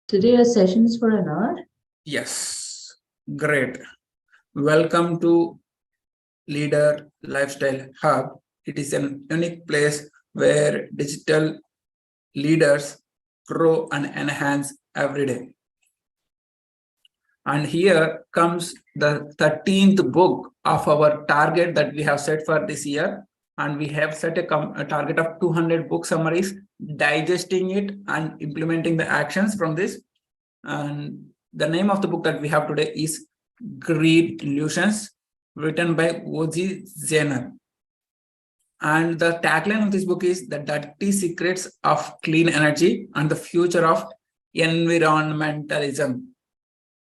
Today our session is for an hour. Yes, great. Welcome to Leader Lifestyle Hub. It is an unique place where digital leaders grow and enhance every day. And here comes the 13th book of our target that we have set for this year. And we have set a target of 200 book summaries, digesting it and implementing the actions from this. And the name of the book that we have today is Green Illusions, written by Ozzy Zener. And the tagline of this book is The Dirty Secrets of Clean Energy and the Future of Environmentalism.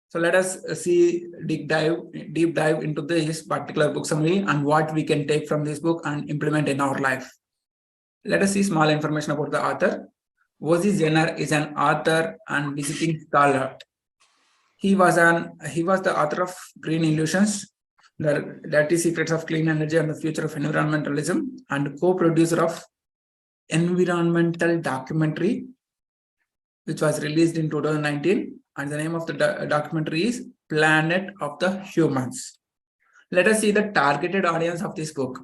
So let us see deep dive into this particular book summary and what we can take from this book and implement in our life. Let us see small information about the author. Ozzy Zener is an author and visiting scholar. He was the author of Green Illusions, The Dirty Secrets of Clean Energy and the Future of Environmentalism, and co-producer of environmental documentary, which was released in 2019. And the name of the documentary is Planet of the Humans. Let us see the targeted audience of this book.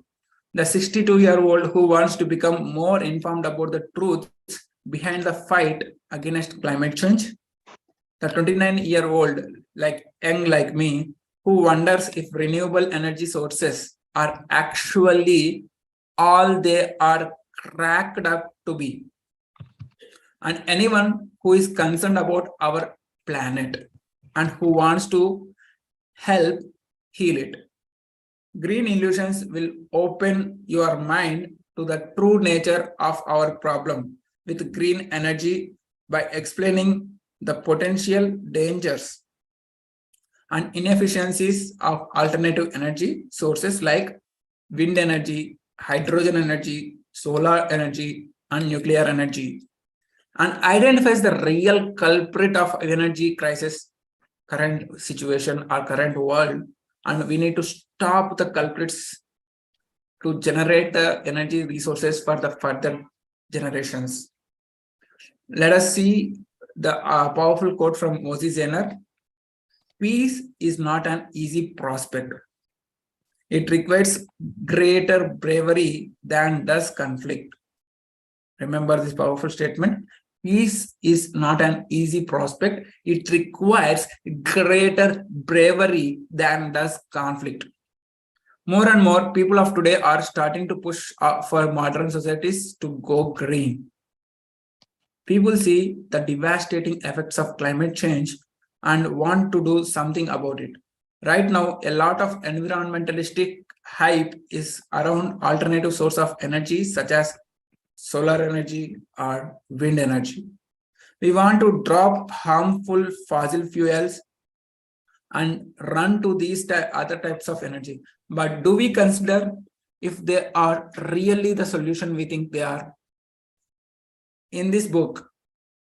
The 62-year-old who wants to become more informed about the truths behind the fight against climate change. The 29-year-old, young like me, who wonders if renewable energy sources are actually all they are cracked up to be. And anyone who is concerned about our planet and who wants to help heal it. Green Illusions will open your mind to the true nature of our problem with green energy by explaining the potential dangers and inefficiencies of alternative energy sources like wind energy, hydrogen energy, solar energy, and nuclear energy, and identifies the real culprit of energy crisis, current situation or current world, and we need to stop the culprits to generate the energy resources for the further generations. Let us see the powerful quote from Ozzy Zener. Peace is not an easy prospect. It requires greater bravery than does conflict. Remember this powerful statement. Peace is not an easy prospect. It requires greater bravery than does conflict. More and more people of today are starting to push for modern societies to go green. People see the devastating effects of climate change and want to do something about it. Right now, a lot of environmentalistic hype is around alternative source of energy such as solar energy or wind energy. We want to drop harmful fossil fuels and run to these other types of energy. But do we consider if they are really the solution we think they are? In this book,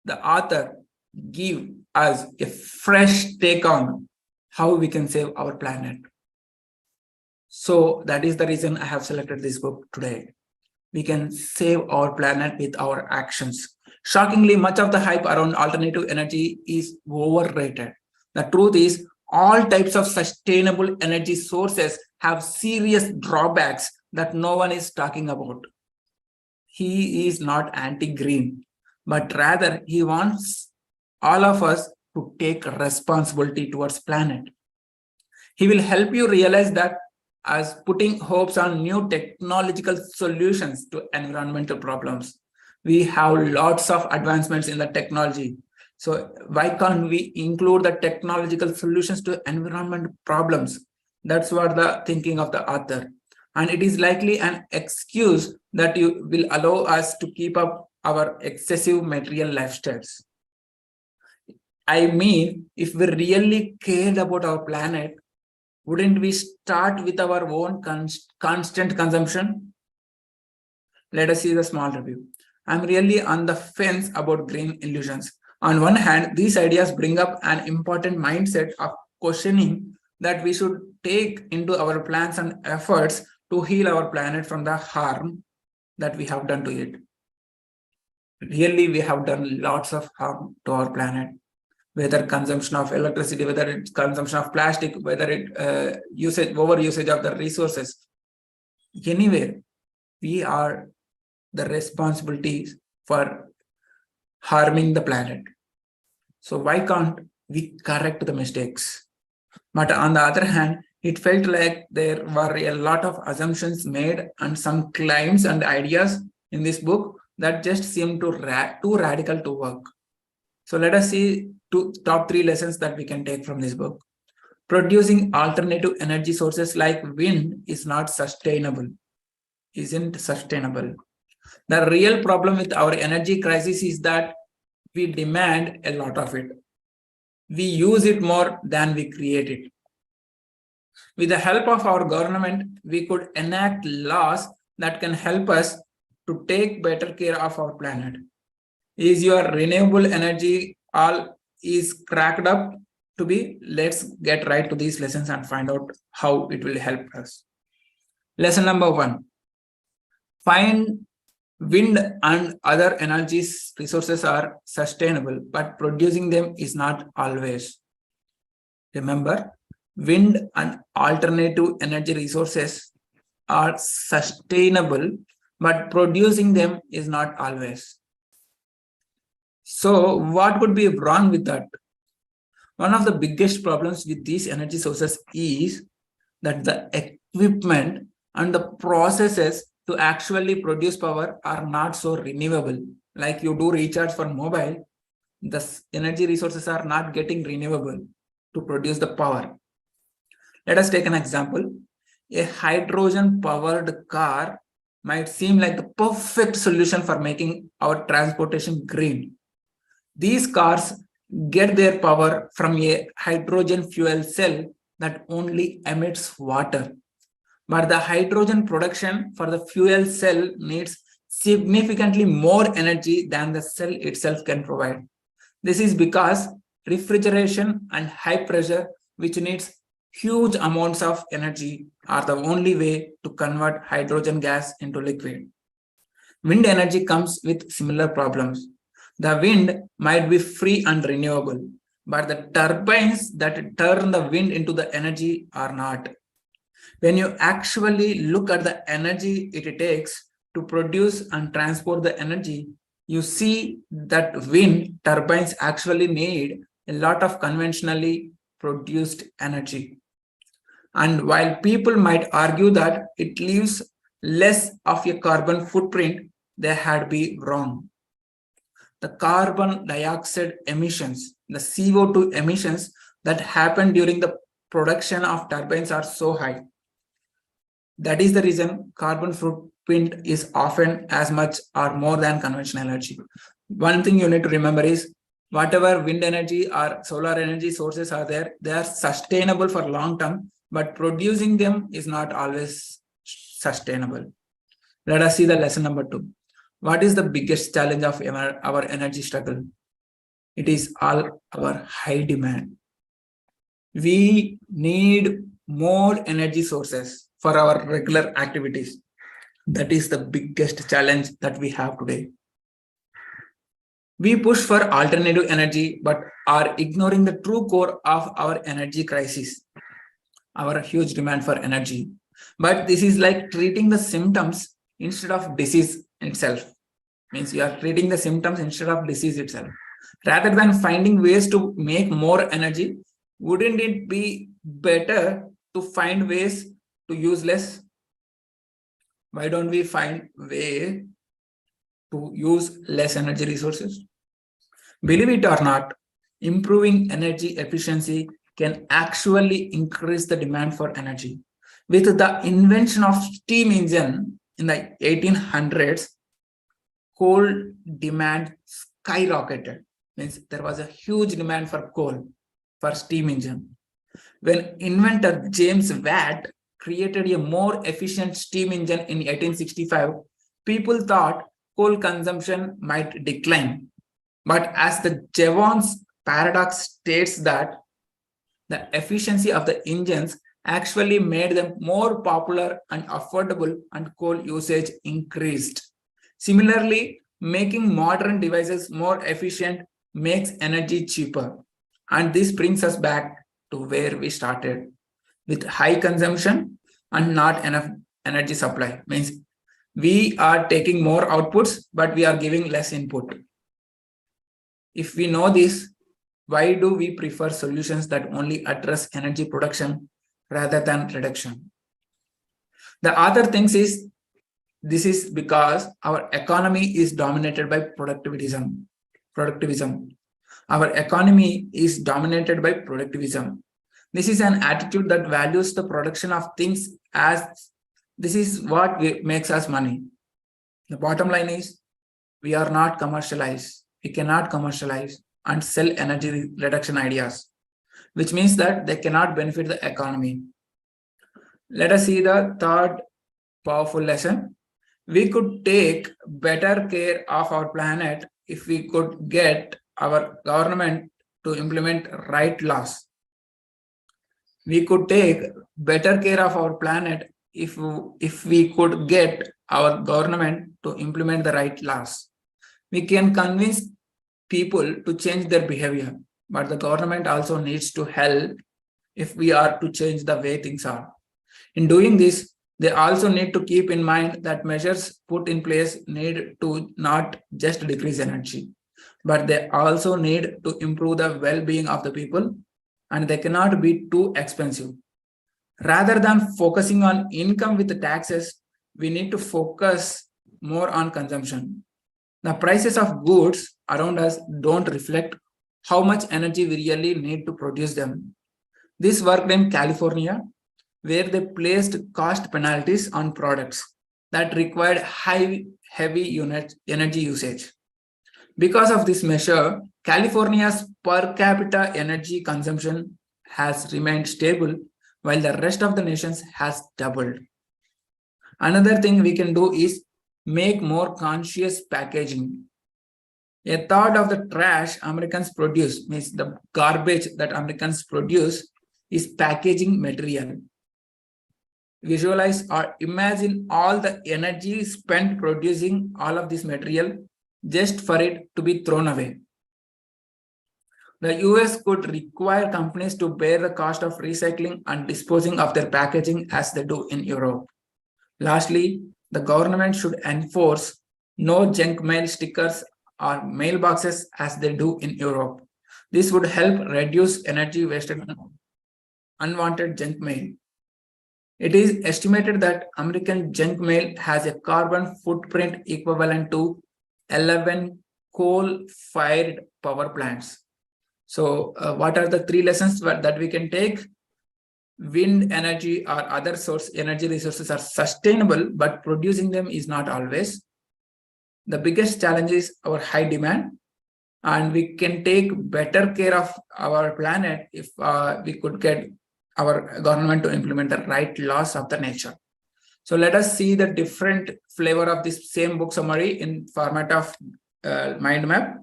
the author gives us a fresh take on how we can save our planet. So that is the reason I have selected this book today. We can save our planet with our actions. Shockingly, much of the hype around alternative energy is overrated. The truth is, all types of sustainable energy sources have serious drawbacks that no one is talking about. He is not anti-green, but rather he wants all of us to take responsibility towards planet. He will help you realize that as putting hopes on new technological solutions to environmental problems. We have lots of advancements in the technology. So why can't we include the technological solutions to environment problems? That's what the thinking of the author. And it is likely an excuse that you will allow us to keep up our excessive material lifestyles. I mean, if we really cared about our planet, wouldn't we start with our own constant consumption? Let us see the small review. I'm really on the fence about Green Illusions. On one hand, these ideas bring up an important mindset of questioning that we should take into our plans and efforts to heal our planet from the harm that we have done to it. Really, we have done lots of harm to our planet. whether consumption of electricity, whether it's consumption of plastic, whether it over usage of the resources. Anywhere, we are the responsibilities for harming the planet. So why can't we correct the mistakes? But on the other hand, it felt like there were a lot of assumptions made and some claims and ideas in this book that just seemed too radical to work. So let us see top 3 lessons that we can take from this book. Producing alternative energy sources like wind is not sustainable. Isn't sustainable. The real problem with our energy crisis is that we demand a lot of it. We use it more than we create it. With the help of our government, we could enact laws that can help us to take better care of our planet. Is your renewable energy all is cracked up to be? Let's get right to these lessons and find out how it will help us. Lesson number 1. Find wind and other energy resources are sustainable, but producing them is not always. Remember, wind and alternative energy resources are sustainable, but producing them is not always. So what could be wrong with that? One of the biggest problems with these energy sources is that the equipment and the processes to actually produce power are not so renewable. Like you do recharge for mobile, the energy resources are not getting renewable to produce the power. Let us take an example. A hydrogen powered car might seem like the perfect solution for making our transportation green. These cars get their power from a hydrogen fuel cell that only emits water. But the hydrogen production for the fuel cell needs significantly more energy than the cell itself can provide. This is because refrigeration and high pressure, which needs huge amounts of energy, are the only way to convert hydrogen gas into liquid. Wind energy comes with similar problems. The wind might be free and renewable, but the turbines that turn the wind into the energy are not. When you actually look at the energy it takes to produce and transport the energy, you see that wind turbines actually need a lot of conventionally produced energy. And while people might argue that it leaves less of a carbon footprint, they had been wrong. The carbon dioxide emissions, the CO2 emissions that happen during the production of turbines are so high. That is the reason carbon footprint is often as much or more than conventional energy. One thing you need to remember is whatever wind energy or solar energy sources are there, they are sustainable for long term, but producing them is not always sustainable. Let us see the lesson number 2. What is the biggest challenge of our energy struggle? It is all our high demand. We need more energy sources for our regular activities. That is the biggest challenge that we have today. We push for alternative energy, but are ignoring the true core of our energy crisis, our huge demand for energy. But this is like treating the symptoms instead of disease itself. Means you are treating the symptoms instead of disease itself. Rather than finding ways to make more energy, wouldn't it be better to find ways to use less? Why don't we find way to use less energy resources? Believe it or not, improving energy efficiency can actually increase the demand for energy. With the invention of steam engine in the 1800s, coal demand skyrocketed. Means there was a huge demand for coal for steam engine. When inventor James Watt created a more efficient steam engine in 1865, people thought coal consumption might decline. But as the Jevons paradox states that the efficiency of the engines actually made them more popular and affordable, and coal usage increased. Similarly, making modern devices more efficient makes energy cheaper. And this brings us back to where we started, with high consumption and not enough energy supply. Means we are taking more outputs, but we are giving less input. If we know this, why do we prefer solutions that only address energy production rather than reduction? The other things is, this is because our economy is dominated by productivism. Our economy is dominated by productivism. This is an attitude that values the production of things as this is what makes us money. The bottom line is, we are not commercialized. We cannot commercialize and sell energy reduction ideas, which means that they cannot benefit the economy. Let us see the third powerful lesson. We could take better care of our planet if we could get our government to implement right laws. We could take better care of our planet if we could get our government to implement the right laws. We can convince people to change their behavior, but the government also needs to help if we are to change the way things are. In doing this, they also need to keep in mind that measures put in place need to not just decrease energy, but they also need to improve the well-being of the people, and they cannot be too expensive. Rather than focusing on income with the taxes, we need to focus more on consumption. The prices of goods around us don't reflect how much energy we really need to produce them. This worked in California, where they placed cost penalties on products that required heavy energy usage. Because of this measure, California's per capita energy consumption has remained stable, while the rest of the nations has doubled. Another thing we can do is make more conscious packaging. A third of the trash Americans produce, means the garbage that Americans produce, is packaging material. Visualize or imagine all the energy spent producing all of this material just for it to be thrown away. The US could require companies to bear the cost of recycling and disposing of their packaging as they do in Europe. Lastly, the government should enforce no junk mail stickers or mailboxes as they do in Europe. This would help reduce energy wasted on unwanted junk mail. It is estimated that American junk mail has a carbon footprint equivalent to 11 coal-fired power plants. So what are the three lessons that we can take? Wind energy or other source energy resources are sustainable, but producing them is not always. The biggest challenge is our high demand, and we can take better care of our planet if we could get our government to implement the right laws of the nature. So let us see the different flavor of this same book summary in format of mind map.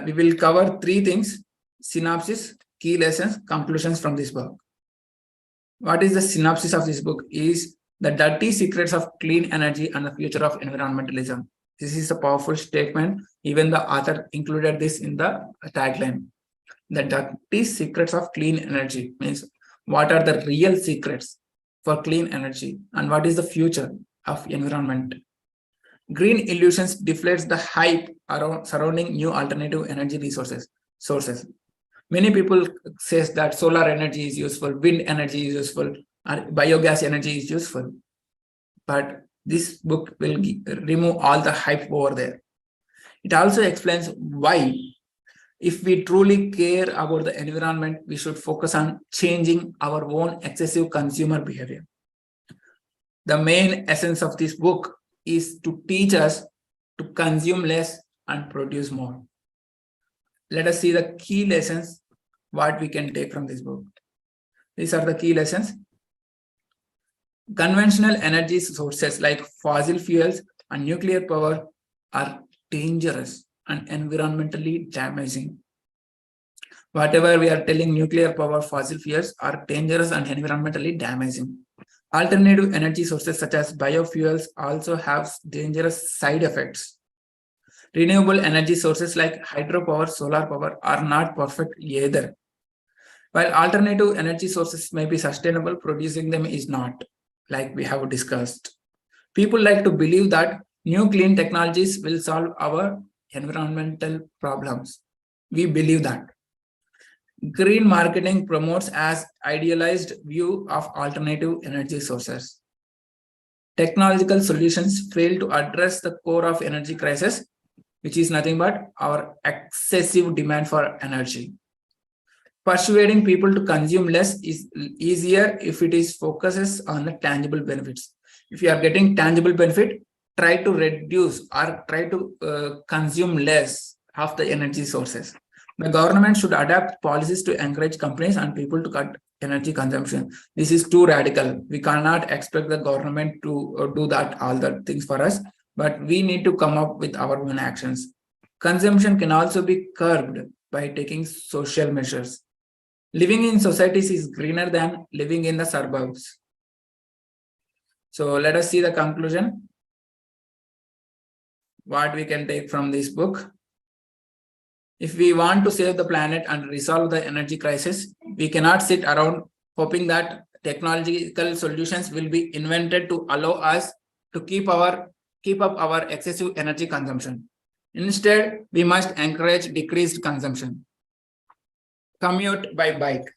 We will cover three things: synopsis, key lessons, conclusions from this book. What is the synopsis of this book? Is the dirty secrets of clean energy and the future of environmentalism. This is a powerful statement. Even the author included this in the tagline. The dirty secrets of clean energy means what are the real secrets for clean energy and what is the future of environment. Green illusions deflates the hype around surrounding new alternative energy sources. Many people say that solar energy is useful, wind energy is useful, or biogas energy is useful. But this book will remove all the hype over there. It also explains why, if we truly care about the environment, we should focus on changing our own excessive consumer behavior. The main essence of this book is to teach us to consume less and produce more. Let us see the key lessons, what we can take from this book. These are the key lessons. Conventional energy sources like fossil fuels and nuclear power are dangerous and environmentally damaging. Whatever we are telling, nuclear power, fossil fuels are dangerous and environmentally damaging. Alternative energy sources such as biofuels also have dangerous side effects. Renewable energy sources like hydropower, solar power are not perfect either. While alternative energy sources may be sustainable, producing them is not, like we have discussed. People like to believe that new clean technologies will solve our environmental problems. We believe that. Green marketing promotes as idealized view of alternative energy sources. Technological solutions fail to address the core of energy crisis, which is nothing but our excessive demand for energy. Persuading people to consume less is easier if it is focuses on the tangible benefits. If you are getting tangible benefit, try to reduce or try to consume less of the energy sources. The government should adapt policies to encourage companies and people to cut energy consumption. This is too radical. We cannot expect the government to do that all the things for us, but we need to come up with our own actions. Consumption can also be curbed by taking social measures. Living in societies is greener than living in the suburbs. So let us see the conclusion. What we can take from this book. If we want to save the planet and resolve the energy crisis, we cannot sit around hoping that technological solutions will be invented to allow us to keep up our excessive energy consumption. Instead, we must encourage decreased consumption. Commute by bike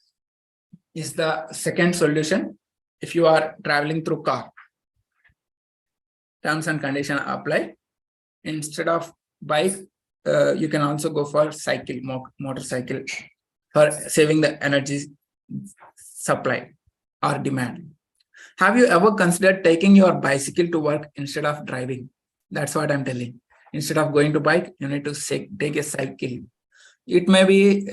is the second solution if you are traveling through car. Terms and conditions apply. Instead of bike, you can also go for cycle, motorcycle, for saving the energy supply or demand. Have you ever considered taking your bicycle to work instead of driving? That's what I'm telling. Instead of going to bike, you need to take a cycle. It may be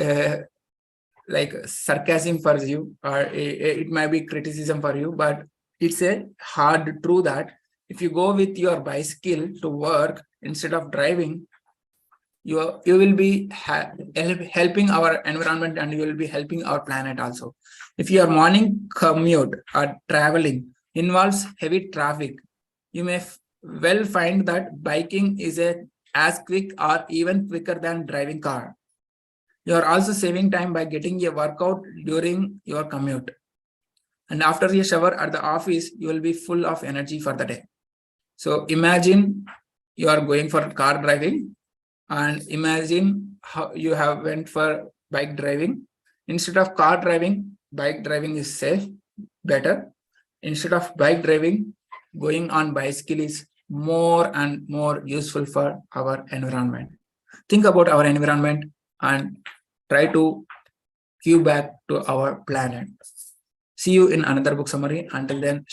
like sarcasm for you, or it might be criticism for you, but it's a hard truth that if you go with your bicycle to work instead of driving, you will be helping our environment and you will be helping our planet also. If your morning commute or traveling involves heavy traffic, you may well find that biking is as quick or even quicker than driving car. You are also saving time by getting a workout during your commute. And after a shower at the office, you will be full of energy for the day. So imagine you are going for car driving, and imagine how you have went for bike driving. Instead of car driving, bike driving is safe, better. Instead of bike driving, going on bicycle is more and more useful for our environment. Think about our environment and try to give back to our planet. See you in another book summary. Until then,